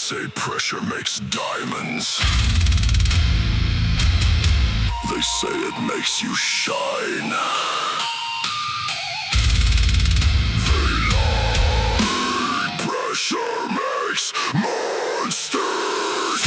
say pressure makes diamonds. They say it makes you shine. They lie. Pressure makes monsters.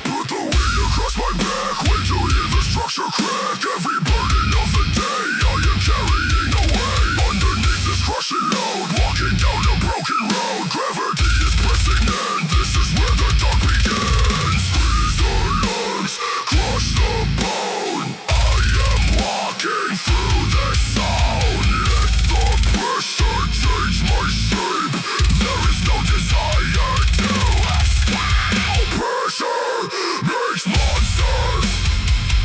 Put the weight across my back. Wait till you hear the structure crack. Every burden of the day I am carrying away. Underneath this crushing load, walking down a broken road. Gravity is pressing in. This is where the dark begins. Squeeze the lungs, crush the bone. I am walking through the sound. Let the pressure change my shape. There is no desire to escape. Pressure makes monsters.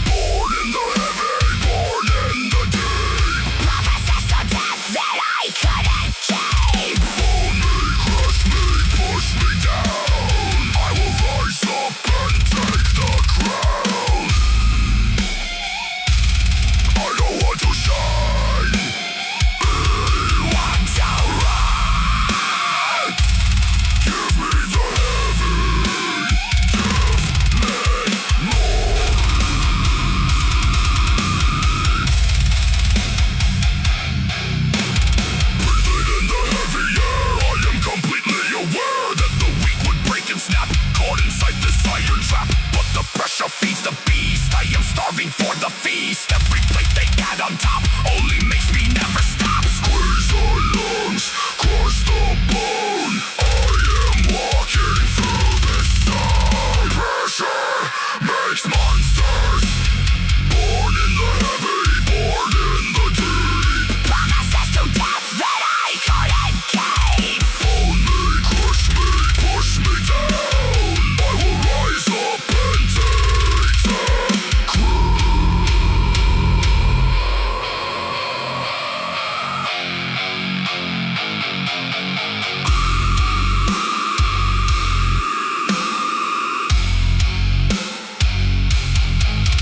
Born in the heavy, born in the deep. Promises to death that I couldn't keep. Fold me, crush me, push me down. I will rise up and take the crown. I don't want to shine. Want to run. Give me the heavy. Give me more. Breathing in the heavy air, I am completely aware that the weak would break and snap, caught inside this iron trap. But the pressure feeds the beast. I am starving for the feast. Every plate they add on top only makes me never stop. Squeeze the lungs, crush the bone. I am walking through this zone. Pressure makes monsters. Born in the heavy, born in the deep. Promises to death that I couldn't keep. Fold me, crush me, push me down. I will rise up and take the crown.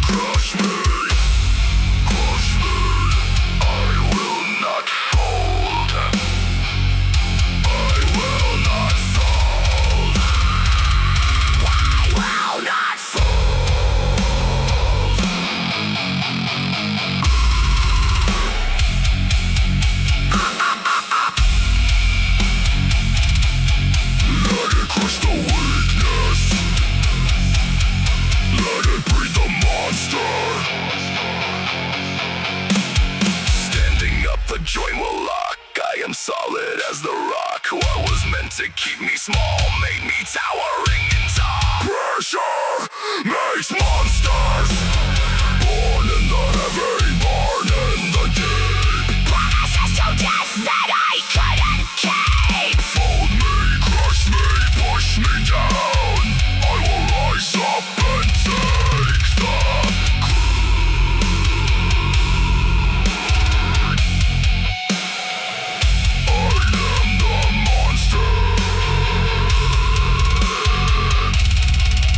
Crush me, I will not fold. I will not fold. I will not Let it crush the weakness. Let it breed the monster. Standing up, the joint will lock. I am solid as the rock. What was meant to keep me small made me towering in top. Pressure makes monsters. Born in the heavy, born in the deep. promises to death that I couldn't keep. Fold me, crush me, push me down. I will rise up and take the crown. I am the monster.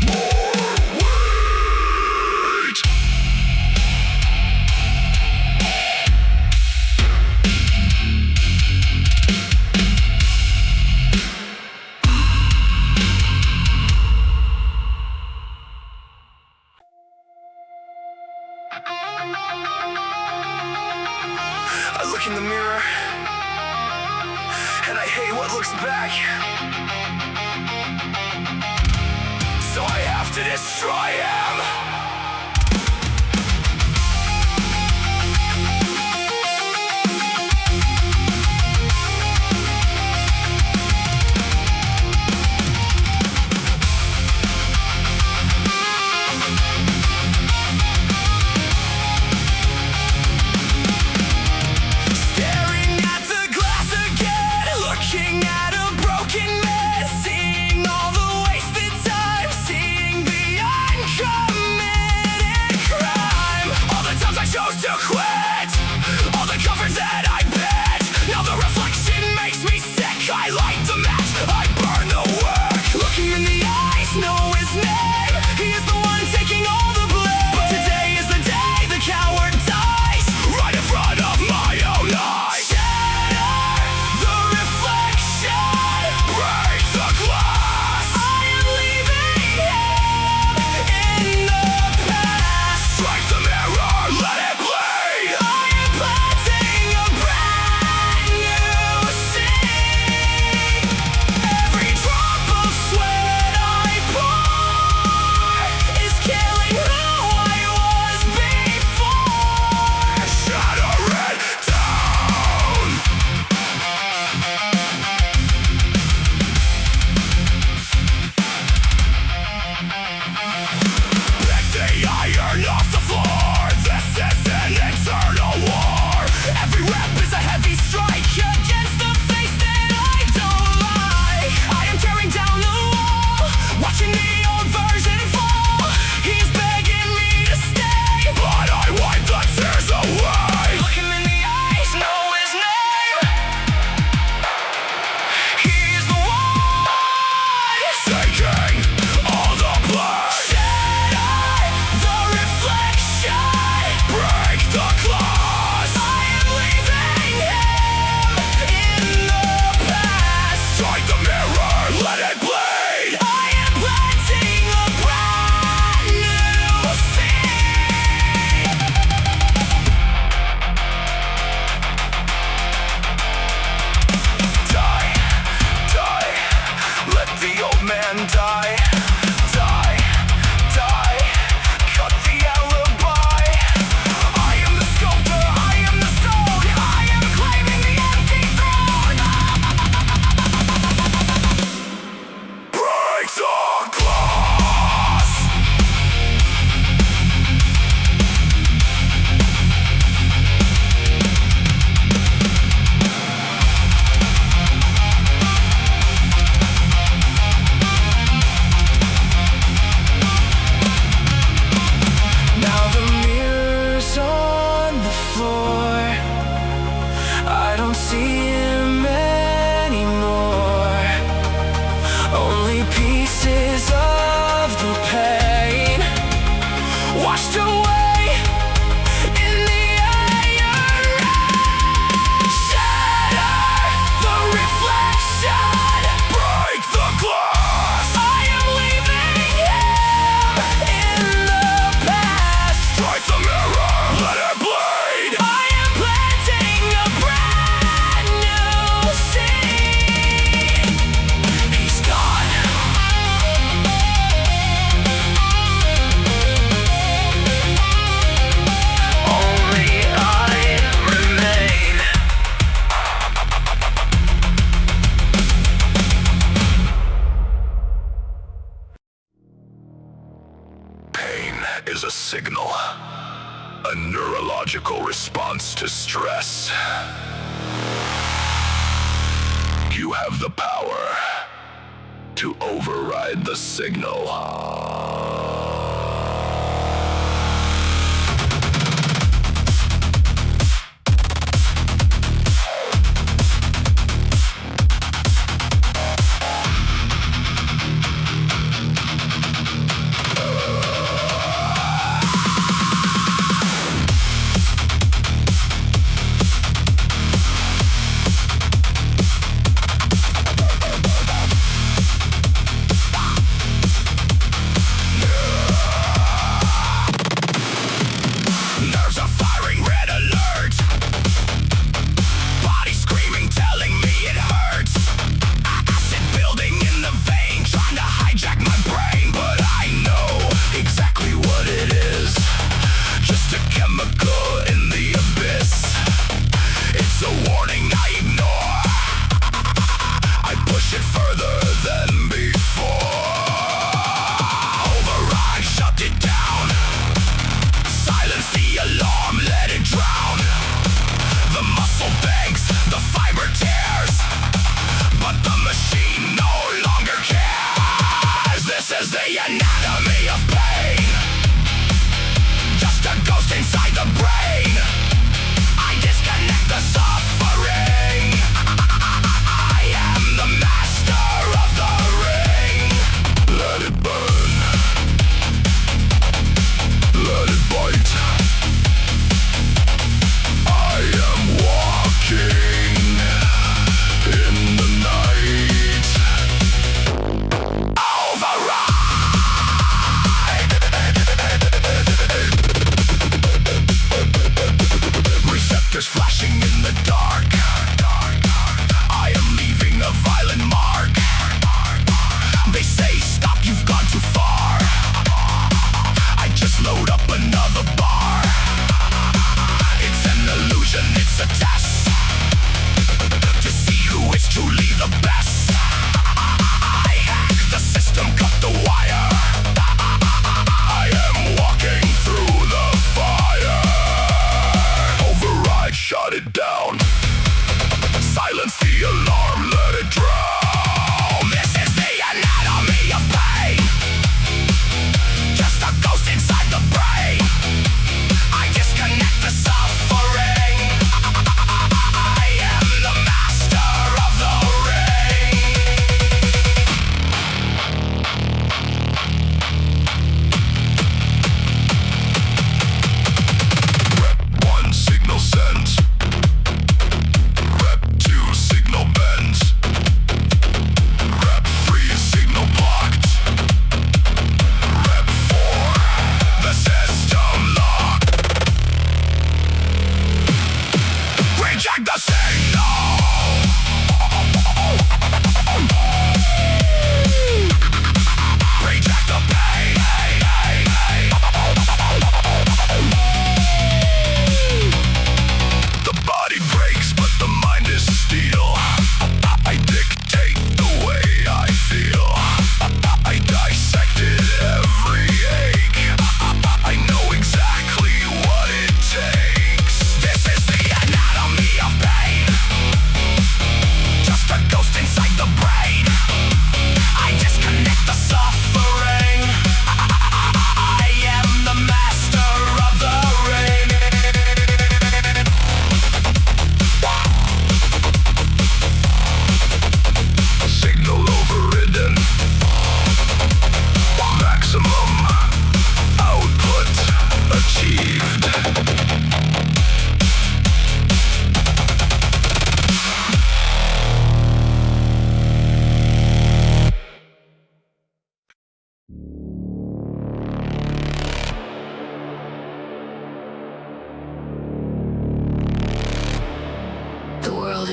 More weight. I look in the mirror and I hate what looks back. So I have to destroy him. Staring at the glass again, looking at a broken man, seeing all the wasted time, seeing the uncoming. pieces of the pain washed away in the iron rain. Shatter the reflection, break the glass. I am leaving him in the past. Strike the mirror, let it bleed. I am planting a brand new seed. He's gone. Only I remain. Pain is a signal, a neurological response to stress. You have the power to override the signal. Nerves are firing red alert. Body screaming, telling me it hurts. Acid building in the vein, trying to hijack my brain. But I know exactly what it is. Just a chemical in the abyss. It's a warning I ignore. I push it further than before. Override, shut it down. Silence the alarm, let it drown. The muscle bangs, the fiber tears, but the machine no longer cares. This is the anatomy of pain. Just a ghost inside the brain. I disconnect the suffering. I am the master of the ring. Let it burn. Let it bite. I am walking in the night. Receptors flashing in the dark. I am leaving a violent mark. They say stop, you've gone too far. I just load up another bar. It's an illusion, it's a test to see who is truly the best. I hack the system, cut the wire. I am walking through the fire. Override, shut it down. Silence the alarm, let it drown. This is the anatomy of pain. Just a ghost inside the brain. I disconnect the suffering. I am the master of the ring. Rep 1 signal sent. Rep 2 signal bent.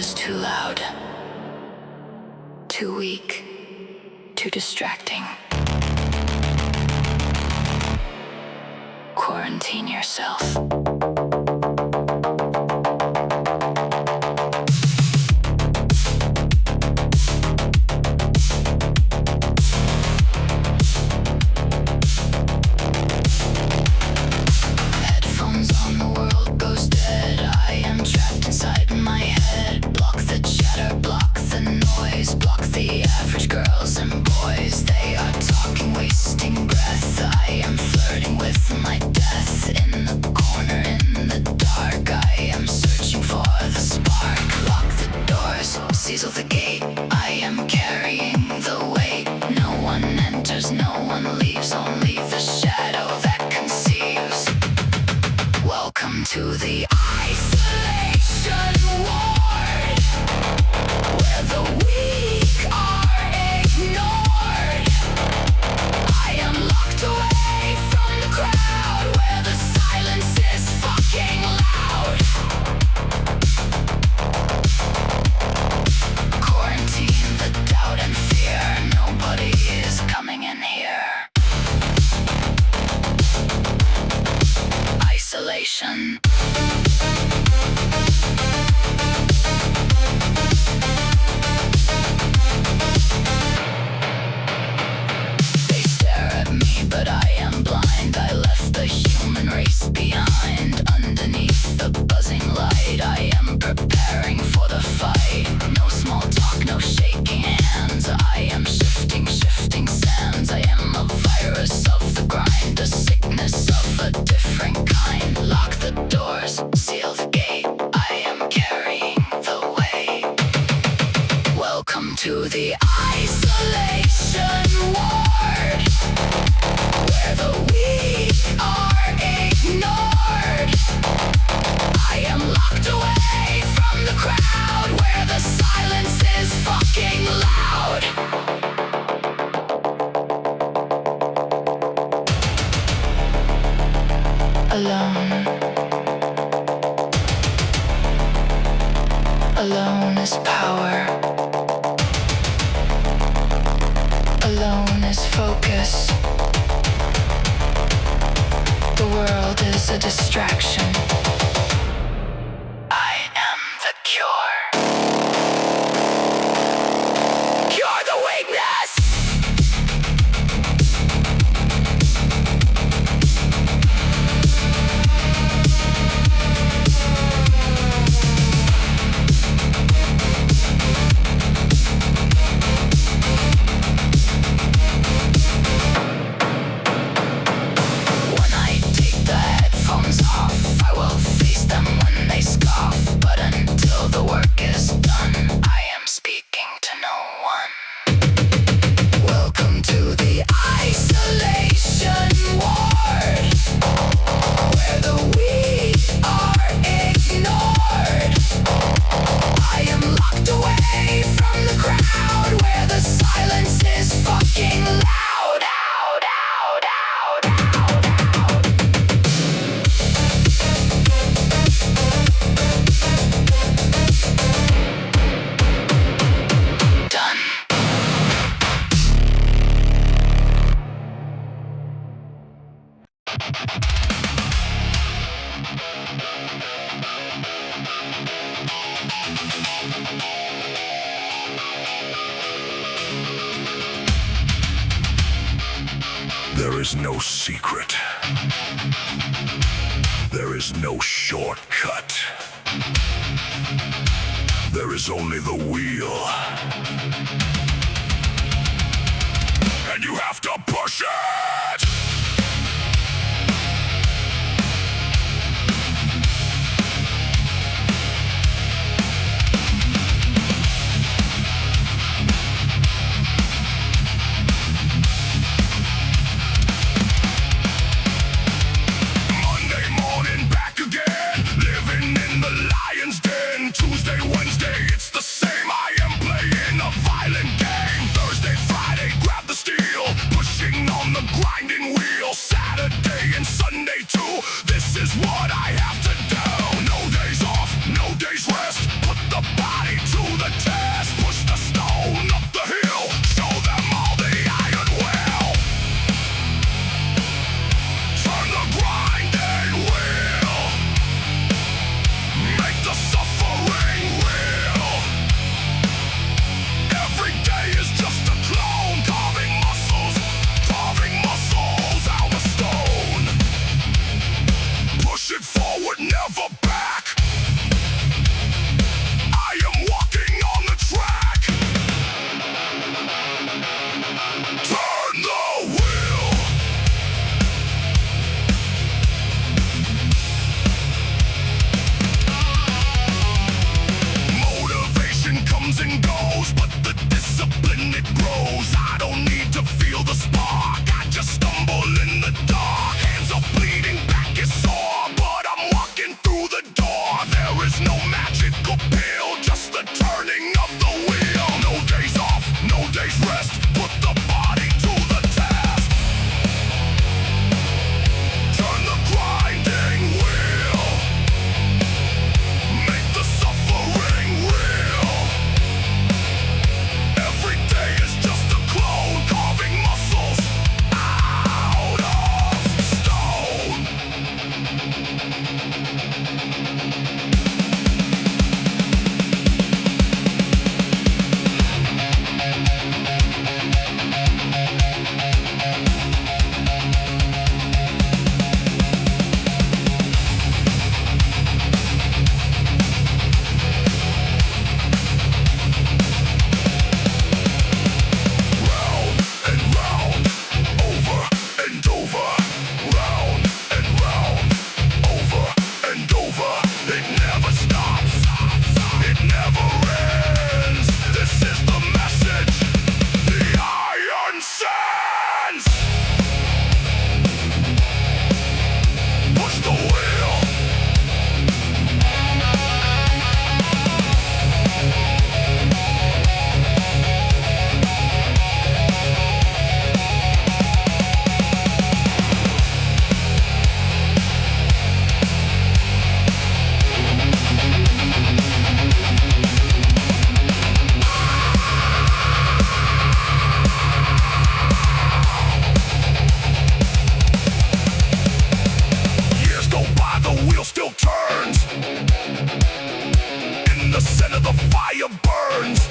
is too loud, too weak, too distracting. Quarantine yourself. Headphones on, the world goes dead. I am trapped inside my head. Block the chatter, block the noise, block the average girls and boys. They are talking, wasting breath. I am flirting with my death. In the corner, in the dark, I am searching for the spark. Lock the doors, seal the gate. I am carrying the weight. No one enters, no one leaves, only the shadow that conceives. Welcome to the isolation ward, where the weak are ignored. I am locked away from the crowd, where the silence is fucking loud. Quarantine the doubt and fear. Nobody is coming in here. Isolation. They stare at me, but I am blind. I left the human race behind. Underneath the buzzing light, I am preparing for the fight. No small talk, no shaking hands. I am shifting sands. I am a virus of the grind, a sickness of a different kind. Lock the doors, seal the gate. I am carrying the weight. Welcome to the isolation ward, where the weak are ignored. I am locked away from the crowd, where the silence is fucking loud. Alone. Alone is power. Alone is focus. The world is a distraction. I am the cure. Cure the weakness! When I take the headphones off, I will face them when they scoff. But until the work is done, I am speaking to no one. Welcome to the isolation ward, where the weak are ignored. I am locked away from the crowd, where the silence is fucking loud. Done. There is no secret. There is no shortcut. There is only the wheel. And you have to push it! Monday morning, back again, living in the lion's den. Tuesday, Wednesday, it's the same. I am playing a violent game. Thursday, Friday, grab the steel, pushing on the grind.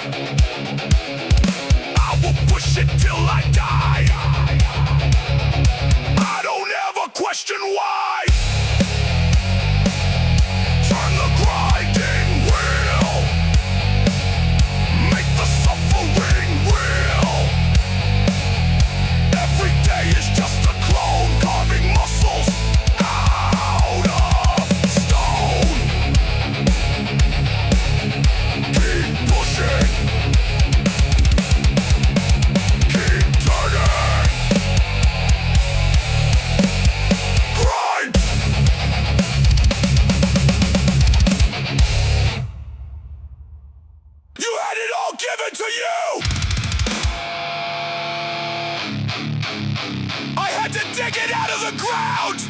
I will push it till I die. I don't ever question why. Turn the grinding wheel. Make the suffering real. Every day is just a clone carving muscles out of stone. Keep pushing. Keep turning. Grind. You had it all given to you. I had to dig it out of the ground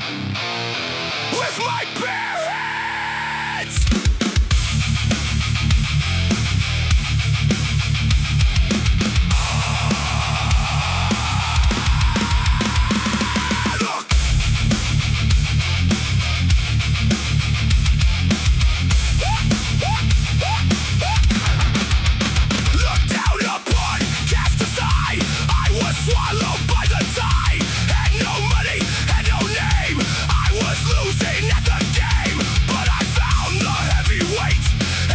with my bare hands. Look. Looked down upon, cast aside. I was swallowed by the tide. Had no money, had no name. I was losing at the game, but I found the heavy weight,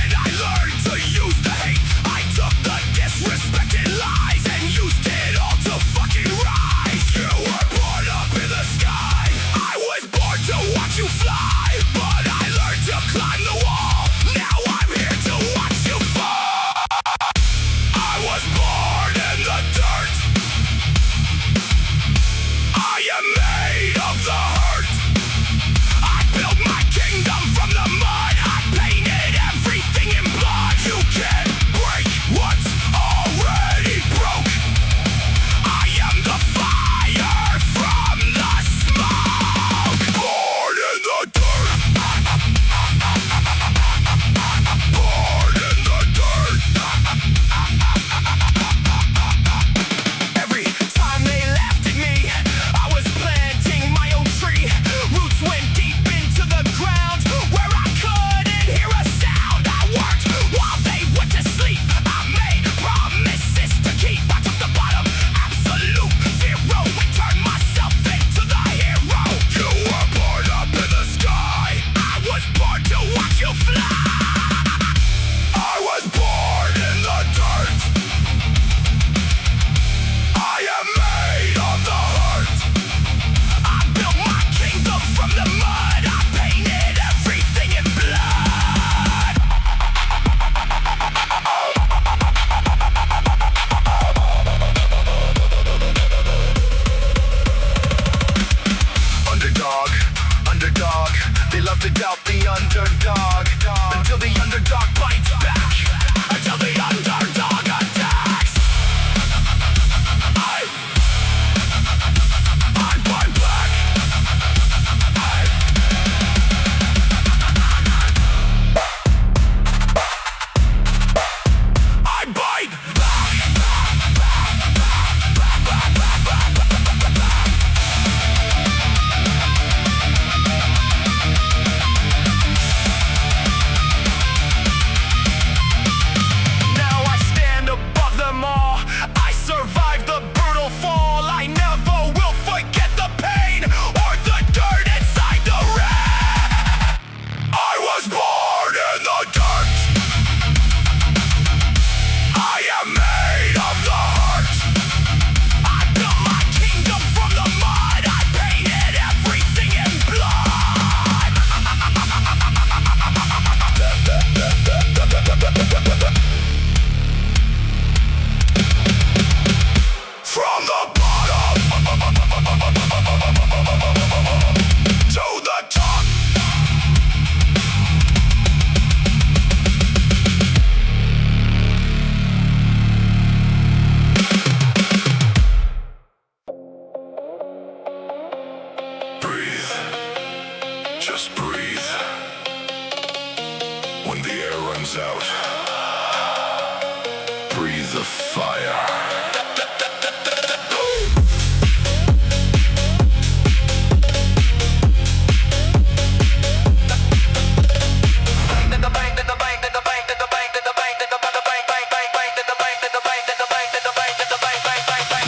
and I learned to use the hate. I took the disrespect and lies and used it all to fucking rise. You were born up in the sky. I was born to watch you fly, but I learned to climb the wall. Now I'm here to watch you fall. I was born in the dirt. I am made of the hurt. I built my kingdom from the mud. I painted everything in blood. You can't break what's already broke. I am the fire from the smoke. Born in the dirt. Born in the dirt. Every time they laughed at me, I was planting my own tree. Roots went deep into the ground where I couldn't hear a sound. I worked while they went to sleep. I made promises to keep. I took the bottom, absolute zero, and turned myself into the hero. You were born up in the sky. I was born to watch you fly. I was born in the dirt. I am made of the hurt. I built my kingdom from the mud. I painted everything in blood. Underdog, underdog. They love to doubt the underdog until the underdog bites back. Until the underdog attacks. I bite back. I bite Now I stand above them all. I survived the brutal fall. I never will forget the pain or the dirt inside the rat. I was born in the dirt. I am made of the hurt. I built my kingdom from the mud. I painted everything in blood. From the bottom to the top. Breathe. Just breathe. When the air runs out, breathe the fire.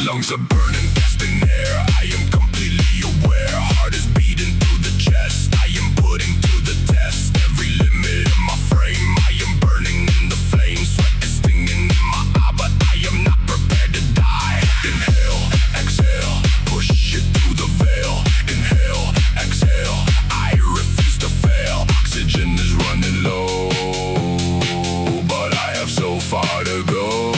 Lungs are burning, gasping air. I am completely aware. Heart is beating through the chest. I am putting to the test every limit in my frame. I am burning in the flames. Sweat is stinging in my eye, but I am not prepared to die. Inhale, exhale, push it through the veil. Inhale, exhale, I refuse to fail. Oxygen is running low, but I have so far to go.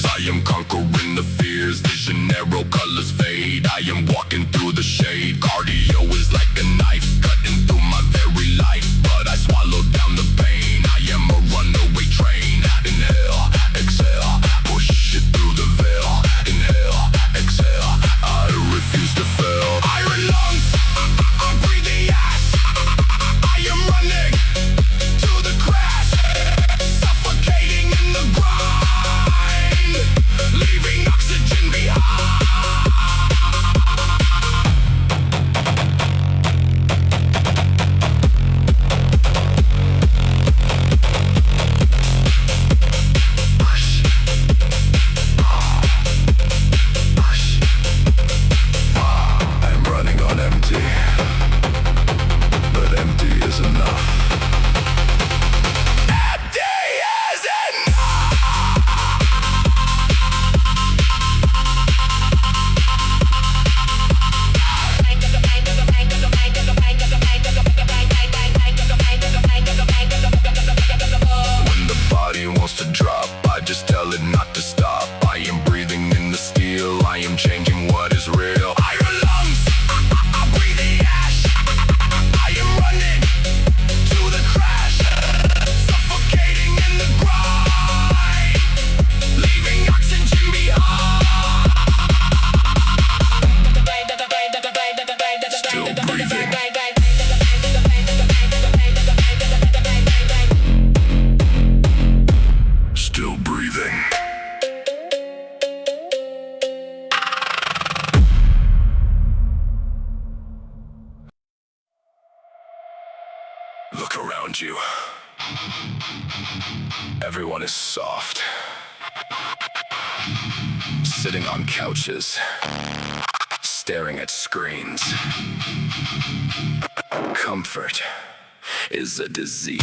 I am conquering the fears, vision narrow, colors fade. I am walking through the shade. Cardio is like a knife, cutting through my very life, but I swallow down the pain. I am a runaway train. Inhale, exhale, push it through the veil. Inhale, exhale, I refuse to fail. Iron lungs, I'm breathing ash. I am running to the crash, suffocating in the grind, leaving oxygen behind. Push, push. I'm running on empty, but empty is enough. Empty is enough. When the body wants to drop, I just tell it not to stop. I am breathing in the steel, I am changing what is real. Iron lungs, I breathe the ash. I am running to the crash, suffocating in the grind, leaving oxygen behind. Still breathing. Still breathing. Look around you. Everyone is soft, sitting on couches, staring at screens. Comfort is a disease.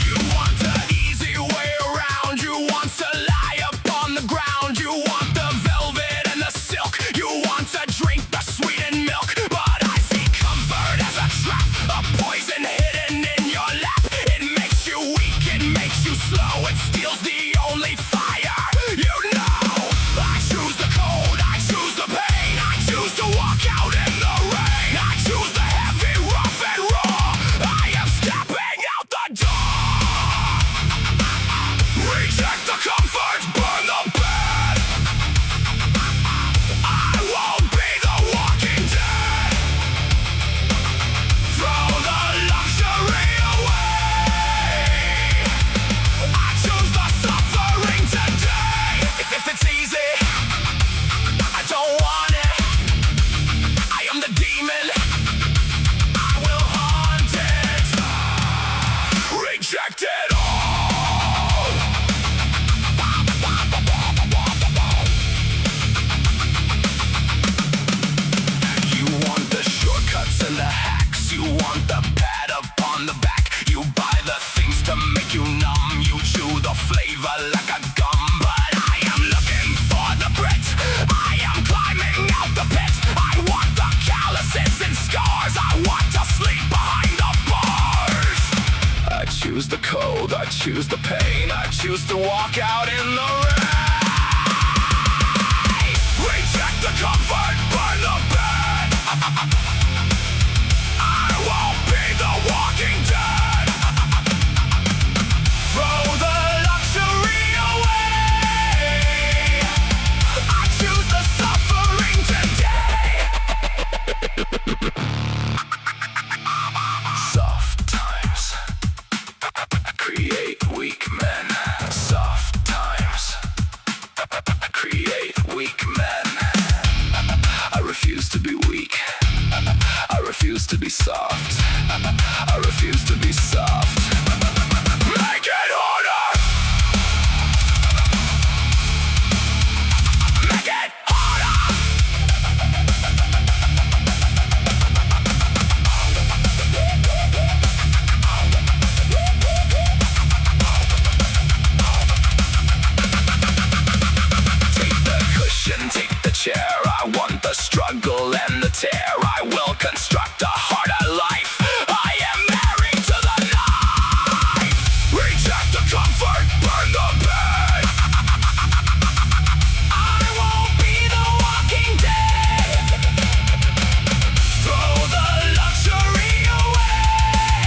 You want the easy way around. You want to lie upon the ground. You want the velvet and the silk. You want to drink the sweetened milk. But I see comfort as a trap, a poison hidden in your lap. It makes you weak, it makes you slow. It steals the only fire you know. I choose the cold, I choose the pain. I choose to walk out in the rain. I choose the heavy, rough and raw. I am stepping out the door. Reject the comfort, burn the bed. I won't be the walking dead. Throw the luxury away. I choose the suffering today. If it's easy, I don't want it. I am the demon, I will haunt it. Reject it all. You want the shortcuts and the hacks. You want the pat upon the back. You buy the things to make you numb. You chew the flavor like a gum. But I am looking for the Brit. I am climbing out the pit. I want the calluses and scars. I want to sleep behind the bars. I choose choose the cold, I choose the pain, I choose to walk out in the rain. Reject the comfort, burn the bed. I won't be the walking dead. Throw the luxury away. I choose the suffering today. Soft times create weak men. Soft times create weak men. I refuse to be weak. I refuse to be soft. I refuse to be soft. Make it harder. Make it harder. Take the cushion, take the chair. I want the struggle and the tear. I will construct a harder life. I am married to the knife. Reject the comfort, burn the bed. I won't be the walking dead. Throw the luxury away.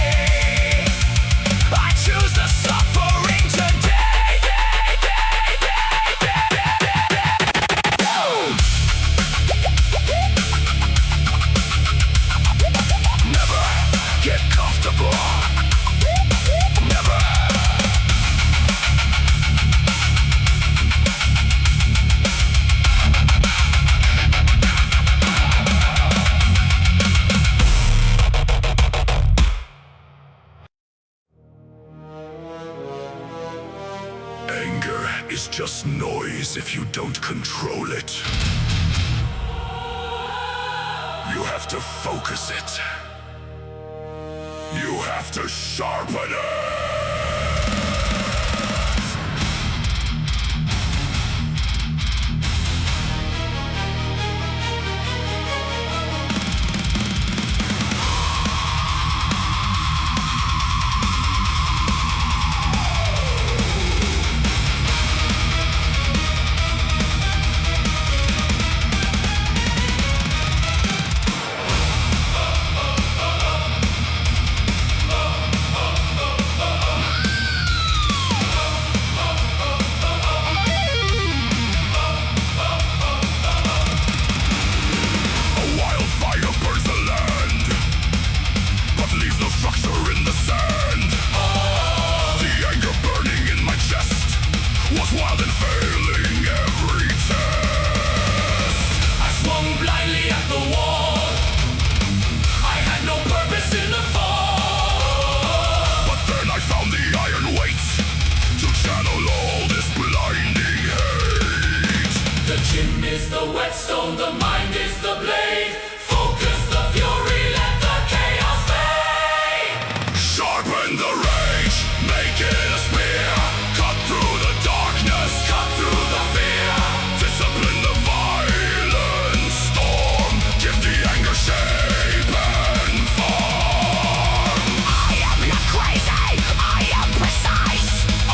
I choose the suffering today. Never get comfortable. Never. Anger is just noise if you don't control it. You have to focus it. You have to sharpen it. Sharpen the rage, make it a spear. Cut through the darkness, cut through the fear. Discipline the violent storm. Give the anger shape and form. I am not crazy, I am precise. I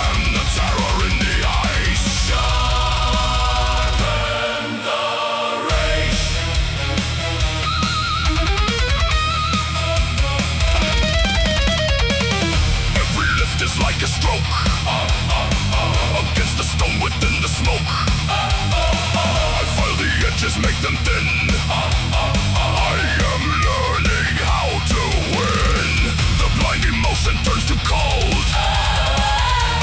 am the terror in the ice. Sharpen the rage. Every lift is like a stroke against the stone within the smoke. I file the edges, make them thin. I am learning how to win. The blind emotion turns to cold.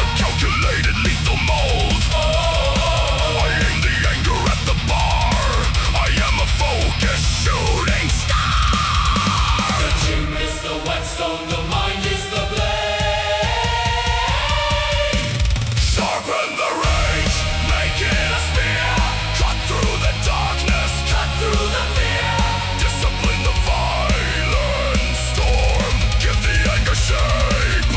A calculated lethal mold. I aim the anger at the bar. I am a focused shooting star. The gym is the whetstone, the mind is the blade. Sharpen the rage, make it a spear. Cut through the darkness, cut through the fear. Discipline the violent storm. Give the anger shape.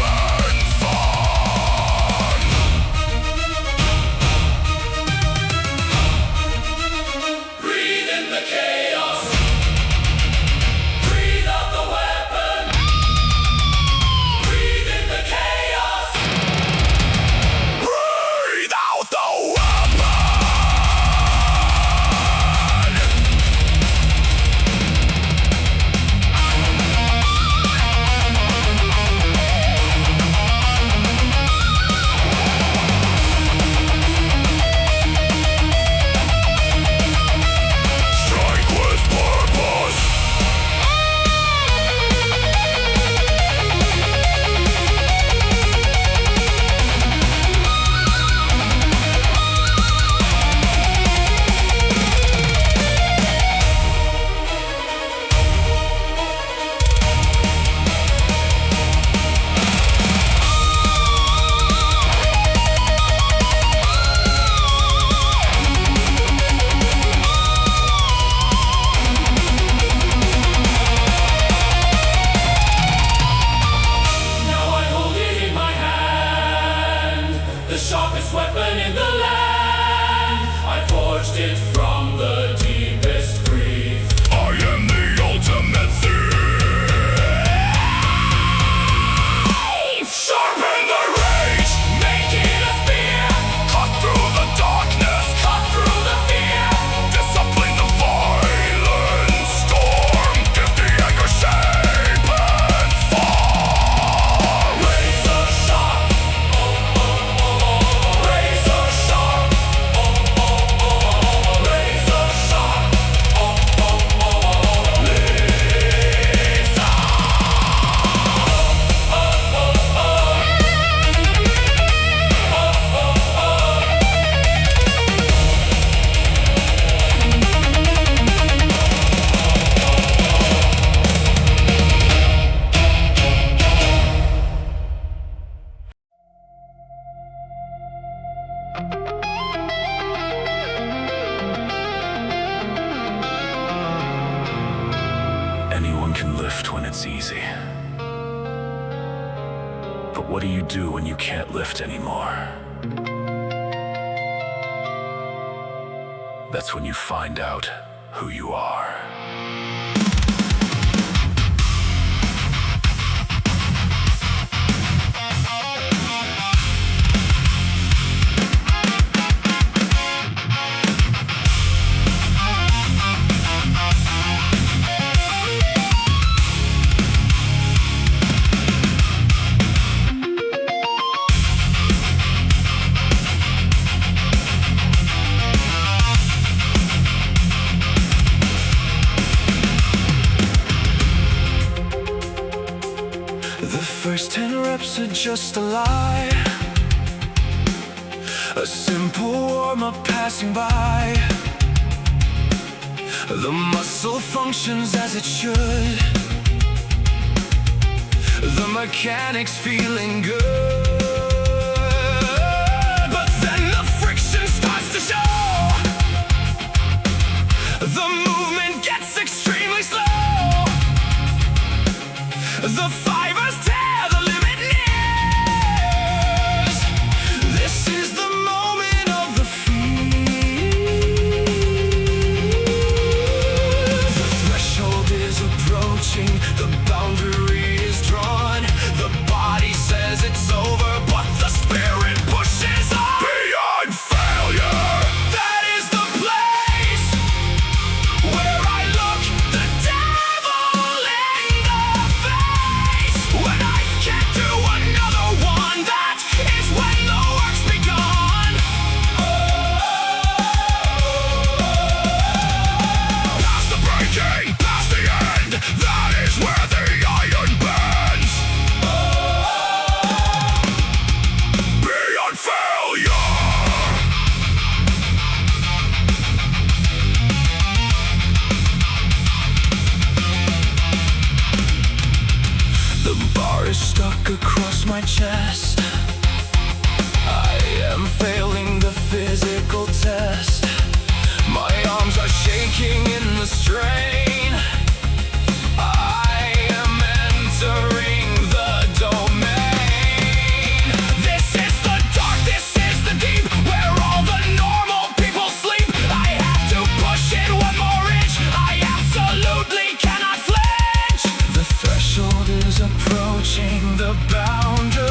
sharpest weapon in the land. I forged it from the deepest grief. I am the ultimate thief. Sharpen the rage, make it a spear. Cut through the darkness, Cut through the fear. discipline the violent storm. Give the anger shape and form. Razor sharp, razor sharp, razor sharp, Anyone can lift when it's easy. But what do you do when you can't lift anymore? That's when you find out who you are. The first 10 reps are just a lie, a simple warm-up passing by. The muscle functions as it should, the mechanics feeling good. But then the friction starts to show. The movement gets extremely slow. The fibers tear, the limit nears. This is the moment of the fear. The threshold is approaching, the boundary is drawn. The body says it's over, but the spirit pushes on. Beyond failure, that is the place where I look the devil in the face. When I can't do another one, that is when the work's begun. Past the breaking, past the end, that is where the iron bends. Beyond failure. The bar is stuck across my chest. I am failing the physical test. My arms are shaking in the strain. I am entering the domain. This is the dark, this is the deep, where all the normal people sleep. I have to push it one more inch. I absolutely cannot flinch. The threshold is approaching, the boundary